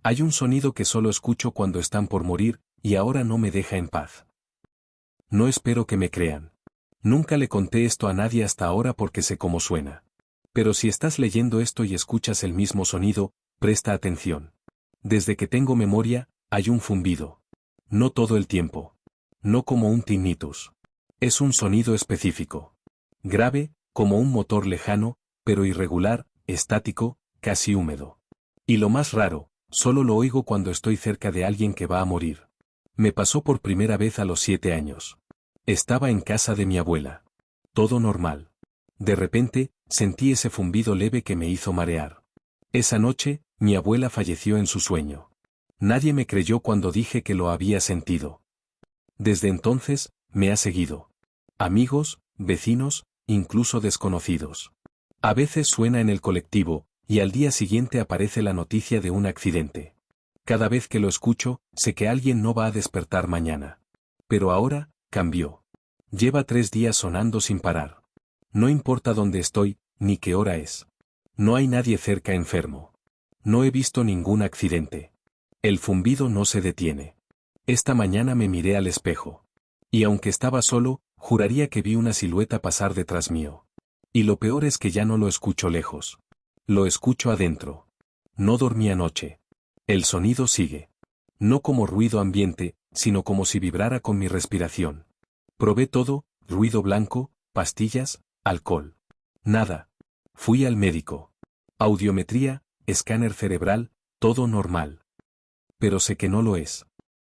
Hay un sonido que solo escucho cuando están por morir, y ahora no me deja en paz. No espero que me crean. Nunca le conté esto a nadie hasta ahora porque sé cómo suena. Pero si estás leyendo esto y escuchas el mismo sonido, presta atención. Desde que tengo memoria, hay un zumbido. No todo el tiempo. No como un tinnitus. Es un sonido específico. Grave, como un motor lejano, pero irregular, estático, casi húmedo. Y lo más raro, solo lo oigo cuando estoy cerca de alguien que va a morir. Me pasó por primera vez a los 7 años. Estaba en casa de mi abuela. Todo normal. De repente, sentí ese zumbido leve que me hizo marear. Esa noche, mi abuela falleció en su sueño. Nadie me creyó cuando dije que lo había sentido. Desde entonces, me ha seguido. Amigos, vecinos, incluso desconocidos. A veces suena en el colectivo, y al día siguiente aparece la noticia de un accidente. Cada vez que lo escucho, sé que alguien no va a despertar mañana. Pero ahora, cambió. Lleva 3 días sonando sin parar. No importa dónde estoy, ni qué hora es. No hay nadie cerca enfermo. No he visto ningún accidente. El zumbido no se detiene. Esta mañana me miré al espejo. Y aunque estaba solo, juraría que vi una silueta pasar detrás mío. Y lo peor es que ya no lo escucho lejos. Lo escucho adentro. No dormí anoche. El sonido sigue. No como ruido ambiente, sino como si vibrara con mi respiración. Probé todo, ruido blanco, pastillas, alcohol. Nada. Fui al médico. Audiometría, escáner cerebral, todo normal. Pero sé que no lo es.